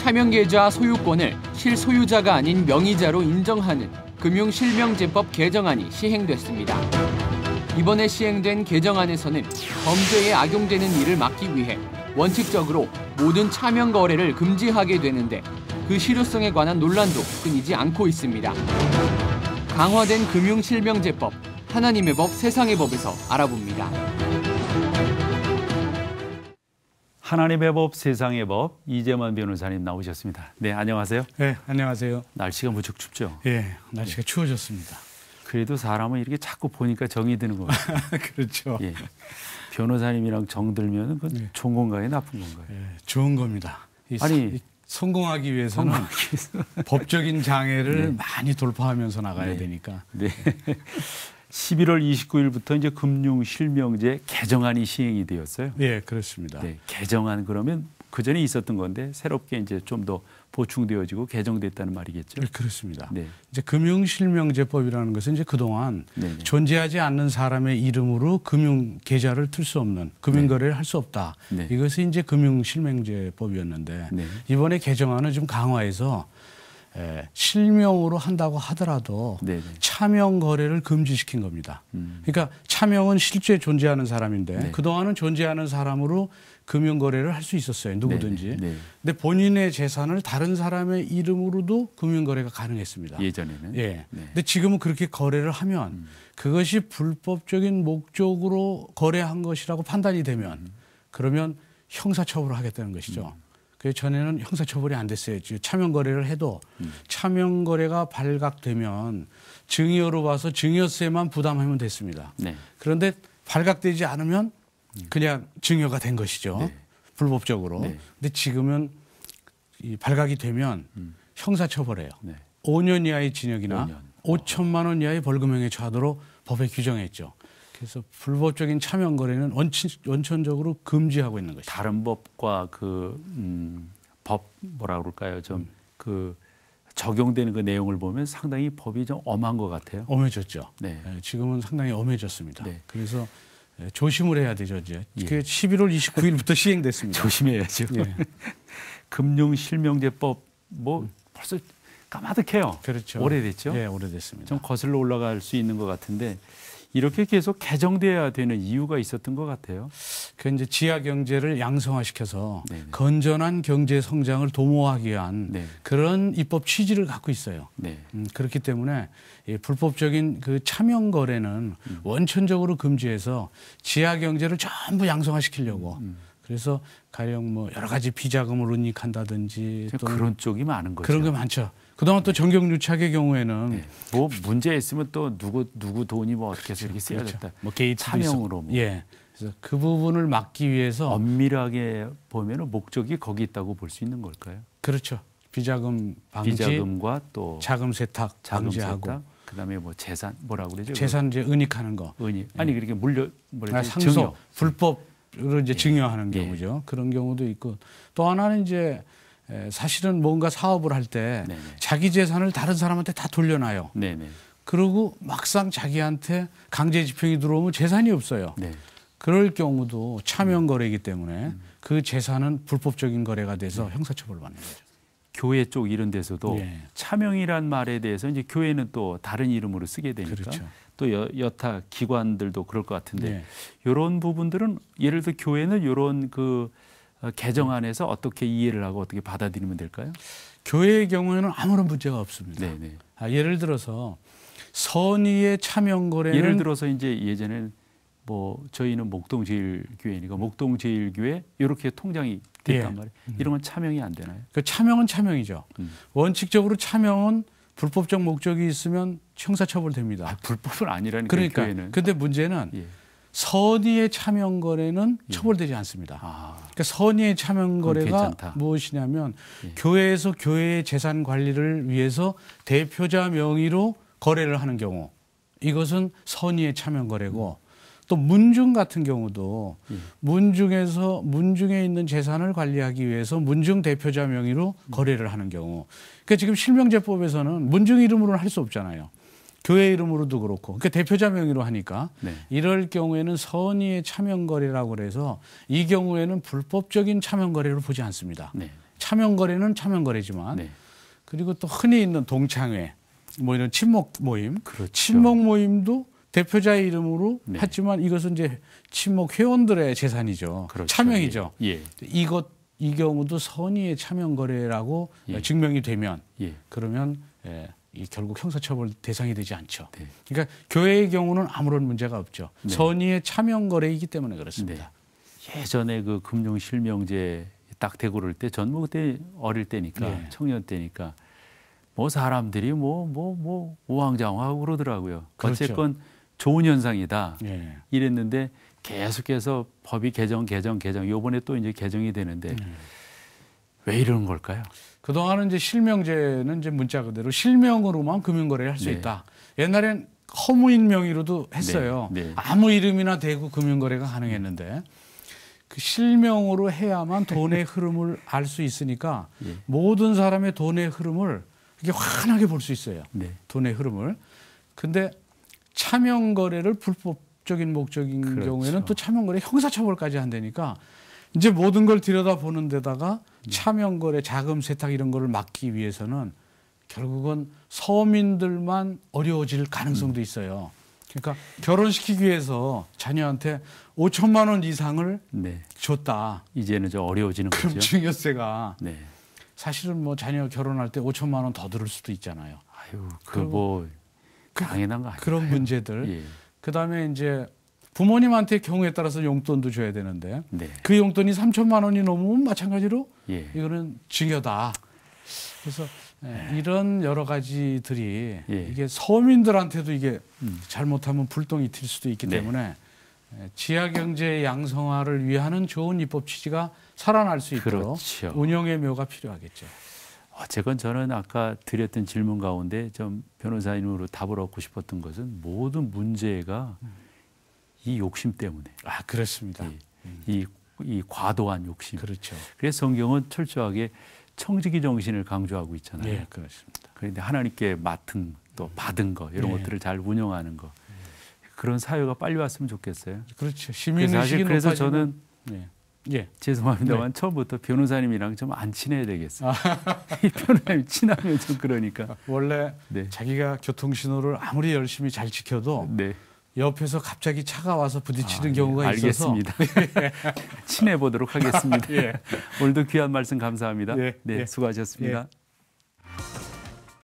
차명계좌 소유권을 실소유자가 아닌 명의자로 인정하는 금융실명제법 개정안이 시행됐습니다. 이번에 시행된 개정안에서는 범죄에 악용되는 일을 막기 위해 원칙적으로 모든 차명 거래를 금지하게 되는데 그 실효성에 관한 논란도 끊이지 않고 있습니다. 강화된 금융실명제법, 하나님의 법, 세상의 법에서 알아봅니다. 하나님의 법, 세상의 법, 이재만 변호사님 나오셨습니다. 네, 안녕하세요. 네, 안녕하세요. 날씨가 무척 춥죠? 네, 날씨가 추워졌습니다. 그래도 사람은 이렇게 자꾸 보니까 정이 드는 것 같아요. 그렇죠. 예. 변호사님이랑 정 들면 그건 좋은 건가요, 나쁜 건가요? 좋은 겁니다. 성공하기 위해서는 법적인 장애를 많이 돌파하면서 나가야 되니까. 네. 11월 29일부터 이제 금융실명제 개정안이 시행이 되었어요. 네, 그렇습니다. 네, 개정안 그러면 그 전에 있었던 건데 새롭게 이제 좀 더 보충되어지고 개정됐다는 말이겠죠. 네, 그렇습니다. 네. 이제 금융실명제법이라는 것은 이제 그동안 네네. 존재하지 않는 사람의 이름으로 금융 계좌를 틀 수 없는 금융거래를 할 수 없다. 네. 이것이 이제 금융실명제법이었는데 네. 이번에 개정안은 좀 강화해서 실명으로 한다고 하더라도 네네. 차명 거래를 금지시킨 겁니다. 그러니까 차명은 실제 존재하는 사람인데 네. 그동안은 존재하는 사람으로 금융 거래를 할 수 있었어요. 누구든지. 네네. 근데 본인의 재산을 다른 사람의 이름으로도 금융 거래가 가능했습니다. 예전에는. 예. 네. 근데 지금은 그렇게 거래를 하면 그것이 불법적인 목적으로 거래한 것이라고 판단이 되면 그러면 형사처벌을 하겠다는 것이죠. 그 전에는 형사처벌이 안 됐어요. 차명 거래를 해도 차명 거래가 발각되면 증여로 봐서 증여세만 부담하면 됐습니다. 네. 그런데 발각되지 않으면 그냥 증여가 된 것이죠. 네. 불법적으로. 네. 근데 지금은 이 발각이 되면 형사처벌해요. 네. 5년 이하의 징역이나 5년. 5천만 원 이하의 벌금형에 처하도록 법에 규정했죠. 그래서 불법적인 차명 거래는 원천적으로 금지하고 있는 것이죠. 다른 법과 법 뭐라 그럴까요? 좀 적용되는 그 내용을 보면 상당히 법이 좀 엄한 것 같아요. 엄해졌죠. 네. 지금은 상당히 엄해졌습니다. 네. 그래서 조심을 해야 되죠. 이제 예. 그게 11월 29일부터 시행됐습니다. 조심해야죠. 예. 금융실명제법 벌써 까마득해요. 그렇죠. 오래됐죠. 네, 오래됐습니다. 좀 거슬러 올라갈 수 있는 것 같은데 이렇게 계속 개정돼야 되는 이유가 있었던 것 같아요. 그 이제 지하 경제를 양성화시켜서 네네. 건전한 경제 성장을 도모하기 위한 네. 그런 입법 취지를 갖고 있어요. 네. 그렇기 때문에 이 불법적인 그 차명 거래는 원천적으로 금지해서 지하 경제를 전부 양성화시키려고. 그래서 가령 뭐 여러 가지 비자금을 은닉한다든지 또는 그런 쪽이 많은 거죠. 그런 게 많죠. 그동안 또 정경유착의 경우에는 네. 뭐 문제 있으면 또 누구 돈이 뭐 어떻게 해서 이렇게 쓰여졌다. 그렇죠. 뭐 게이트 차명으로. 뭐. 예. 그래서 그 부분을 막기 위해서 엄밀하게 보면 목적이 거기 있다고 볼 수 있는 걸까요? 그렇죠. 비자금 방지, 비자금과 또 자금 세탁 방지하고 세탁, 그다음에 뭐 재산 뭐라고 그러죠? 재산 이제 은닉하는 거. 아니 그렇게 상속 증여. 불법으로 이제 증여하는 예. 경우죠. 그런 경우도 있고 또 하나는 이제 사실은 뭔가 사업을 할 때 네네. 자기 재산을 다른 사람한테 다 돌려놔요. 네네. 그리고 막상 자기한테 강제 집행이 들어오면 재산이 없어요. 네. 그럴 경우도 차명 거래이기 때문에 그 재산은 불법적인 거래가 돼서 형사처벌을 받는 거죠. 교회 쪽 이런 데서도 예. 차명이란 말에 대해서 이제 교회는 또 다른 이름으로 쓰게 되니까 그렇죠. 또 여타 기관들도 그럴 것 같은데 네. 이런 부분들은 예를 들어 교회는 이런 그 개정안에서 어떻게 이해를 하고 어떻게 받아들이면 될까요? 교회의 경우에는 아무런 문제가 없습니다. 네네. 예를 들어서 선의의 차명 거래는 예를 들어서 이제 예전에 뭐 저희는 목동제일교회니까 목동제일교회 이렇게 통장이 됐단 예. 말이에요. 이런 건 차명이 안 되나요? 그 차명은 차명이죠. 원칙적으로 차명은 불법적 목적이 있으면 형사처벌됩니다. 불법은 아니라니까 그러니까. 교회는. 근데 문제는 예. 선의의 차명 거래는 처벌되지 않습니다. 그러니까 선의의 차명 거래가 괜찮다. 무엇이냐면 예. 교회에서 교회의 재산 관리를 위해서 대표자 명의로 거래를 하는 경우 이것은 선의의 차명 거래고 또 문중 같은 경우도 문중에 있는 재산을 관리하기 위해서 문중 대표자 명의로 거래를 하는 경우 그러니까 지금 실명제법에서는 문중 이름으로는 할 수 없잖아요. 교회 이름으로도 그렇고 그러니까 대표자 명의로 하니까 네. 이럴 경우에는 선의의 차명 거래라고 그래서 이 경우에는 불법적인 차명 거래로 보지 않습니다. 네. 차명거래는 차명거래지만 네. 그리고 또 흔히 있는 동창회 뭐 이런 친목 모임, 그렇죠. 친목 모임도 대표자의 이름으로 네. 했지만 이것은 이제 친목 회원들의 재산이죠. 그렇죠. 차명이죠. 예. 이 경우도 선의의 차명거래라고 예. 증명이 되면 예. 그러면 이 결국 형사처벌 대상이 되지 않죠. 네. 그러니까 교회의 경우는 아무런 문제가 없죠. 네. 선의의 차명거래이기 때문에 그렇습니다. 네. 예전에 그 금융실명제 딱 되고 그럴 때 전 뭐 그때 어릴 때니까 네. 청년 때니까 뭐 사람들이 뭐 우왕좌왕하고 그러더라고요. 그렇죠. 어쨌건 좋은 현상이다 예. 이랬는데 계속해서 법이 개정 요번에 또 이제 개정이 되는데 왜 이러는 걸까요? 그동안은 이제 실명제는 이제 문자 그대로 실명으로만 금융거래를 할 수 네. 있다. 옛날엔 허무인 명의로도 했어요. 네. 네. 아무 이름이나 대고 금융거래가 가능했는데 그 실명으로 해야만 돈의 흐름을 알 수 있으니까 예. 모든 사람의 돈의 흐름을 이렇게 환하게 볼 수 있어요. 네. 돈의 흐름을. 근데 차명거래를 불법적인 목적인 그렇죠. 경우에는 또 차명거래 형사처벌까지 한다니까 이제 모든 걸 들여다보는 데다가 차명거래, 자금 세탁 이런 거를 막기 위해서는 결국은 서민들만 어려워질 가능성도 있어요. 그러니까 결혼시키기 위해서 자녀한테 5천만 원 이상을 네. 줬다. 이제는 좀 어려워지는 그럼 거죠. 증여세가 네. 사실은 뭐 자녀 결혼할 때 5천만 원 더 들을 수도 있잖아요. 아유, 그 뭐 당연한 거 아니에요. 그런 문제들. 예. 그다음에 이제 부모님한테 경우에 따라서 용돈도 줘야 되는데 네. 그 용돈이 3천만 원이 넘으면 마찬가지로 예. 이거는 증여다. 그래서 이런 여러 가지들이 예. 이게 서민들한테도 이게 잘못하면 불똥이 튈 수도 있기 네. 때문에 지하 경제 양성화를 위하는 좋은 입법 취지가 살아날 수 있도록 그렇죠. 운영의 묘가 필요하겠죠. 어쨌건 저는 아까 드렸던 질문 가운데 좀 변호사님으로 답을 얻고 싶었던 것은 모든 문제가 이 욕심 때문에 아, 그렇습니다. 이 과도한 욕심. 그렇죠. 그래서 성경은 철저하게 청지기 정신을 강조하고 있잖아요. 예, 그렇습니다. 그런데 하나님께 맡은 또 받은 거 이런 예. 것들을 잘 운영하는 거 그런 사회가 빨리 왔으면 좋겠어요. 그렇죠. 그래서 시민의식이 사실 그래서 높아지면 저는 예. 죄송합니다만 처음부터 변호사님이랑 좀 안 친해야 되겠어요. 이 변호사님 친하면 좀 그러니까. 원래 네. 자기가 교통신호를 아무리 열심히 잘 지켜도 네. 옆에서 갑자기 차가 와서 부딪히는 경우가 있어서 알겠습니다. 친해 보도록 하겠습니다. 예. 오늘도 귀한 말씀 감사합니다. 예. 네, 예. 수고하셨습니다. 예.